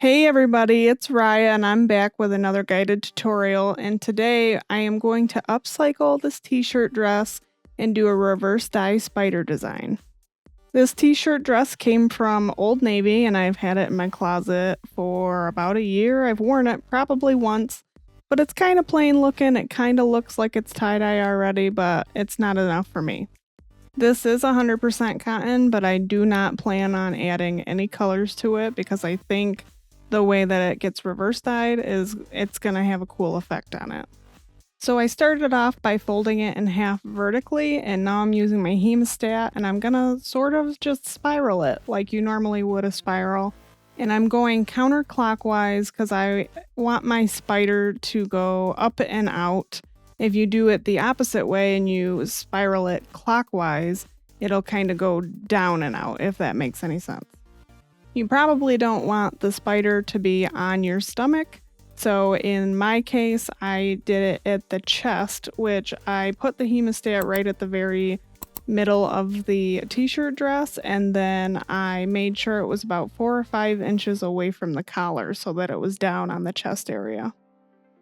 Hey everybody, it's Raya and I'm back with another guided tutorial, and today I am going to upcycle this t-shirt dress and do a reverse dye spider design. This t-shirt dress came from Old Navy and I've had it in my closet for about a year. I've worn it probably once, but it's kind of plain looking. It kind of looks like it's tie-dye already, but it's not enough for me. This is 100% cotton, but I do not plan on adding any colors to it because I think the way that it gets reverse dyed is it's going to have a cool effect on it. So I started off by folding it in half vertically, and now I'm using my hemostat and I'm going to sort of just spiral it like you normally would a spiral. And I'm going counterclockwise because I want my spider to go up and out. If you do it the opposite way and you spiral it clockwise, it'll kind of go down and out, if that makes any sense. You probably don't want the spider to be on your stomach, so in my case, I did it at the chest, which I put the hemostat right at the very middle of the t-shirt dress, and then I made sure it was about 4 or 5 inches away from the collar so that it was down on the chest area.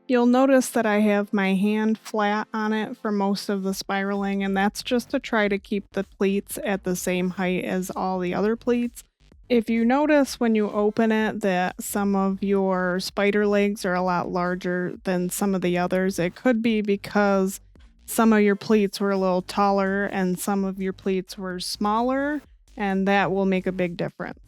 You'll notice that I have my hand flat on it for most of the spiraling, and that's just to try to keep the pleats at the same height as all the other pleats. If you notice when you open it that some of your spider legs are a lot larger than some of the others, it could be because some of your pleats were a little taller and some of your pleats were smaller, and that will make a big difference.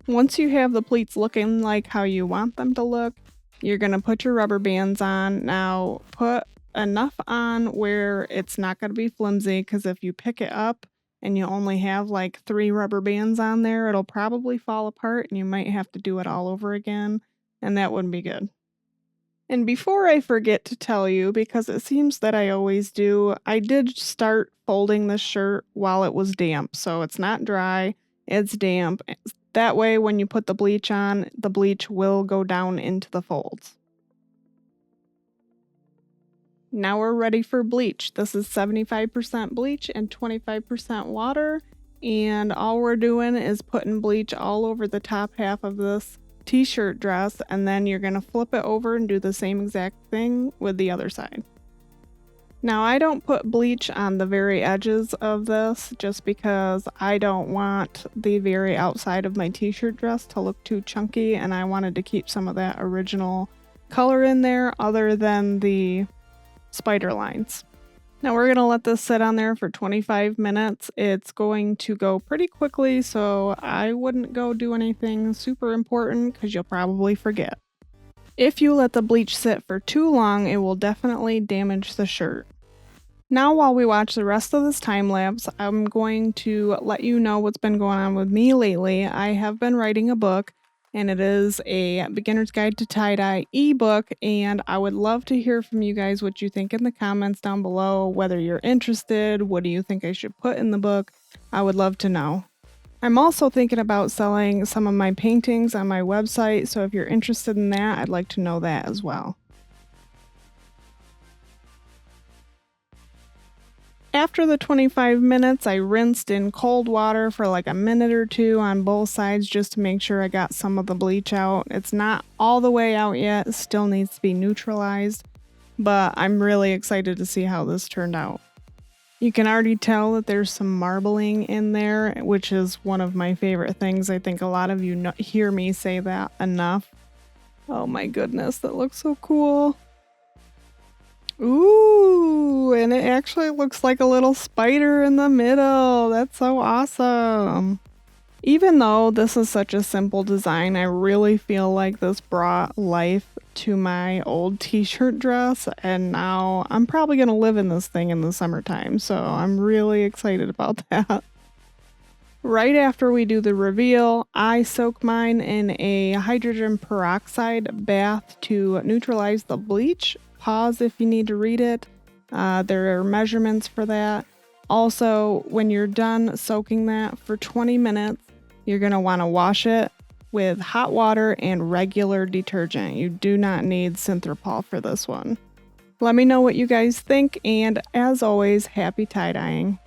Once you have the pleats looking like how you want them to look, you're going to put your rubber bands on. Now put enough on where it's not going to be flimsy, because if you pick it up and you only have like 3 rubber bands on there, it'll probably fall apart and you might have to do it all over again, and that wouldn't be good. And before I forget to tell you, because it seems that I always do, I did start folding this shirt while it was damp, so it's not dry, it's damp. That way when you put the bleach on, the bleach will go down into the folds. Now we're ready for bleach. This is 75% bleach and 25% water, and all we're doing is putting bleach all over the top half of this t-shirt dress, and then you're going to flip it over and do the same exact thing with the other side. Now I don't put bleach on the very edges of this just because I don't want the very outside of my t-shirt dress to look too chunky, and I wanted to keep some of that original color in there other than the spider lines. Now we're going to let this sit on there for 25 minutes. It's going to go pretty quickly, so I wouldn't go do anything super important because you'll probably forget. If you let the bleach sit for too long, it will definitely damage the shirt. Now while we watch the rest of this time lapse, I'm going to let you know what's been going on with me lately. I have been writing a book, and it is a Beginner's Guide to Tie-Dye ebook, and I would love to hear from you guys what you think in the comments down below, whether you're interested, what do you think I should put in the book. I would love to know. I'm also thinking about selling some of my paintings on my website, so if you're interested in that, I'd like to know that as well. After the 25 minutes, I rinsed in cold water for like a minute or 2 on both sides just to make sure I got some of the bleach out. It's not all the way out yet, it still needs to be neutralized, but I'm really excited to see how this turned out. You can already tell that there's some marbling in there, which is one of my favorite things. I think a lot of you hear me say that enough. Oh my goodness, that looks so cool. Ooh, and it actually looks like a little spider in the middle. That's so awesome. Even though this is such a simple design, I really feel like this brought life to my old t-shirt dress, and now I'm probably going to live in this thing in the summertime, so I'm really excited about that. Right after we do the reveal, I soak mine in a hydrogen peroxide bath to neutralize the bleach. Pause if you need to read it. There are measurements for that. Also, when you're done soaking that for 20 minutes, you're going to want to wash it with hot water and regular detergent. You do not need Synthrapol for this one. Let me know what you guys think, and as always, happy tie-dyeing.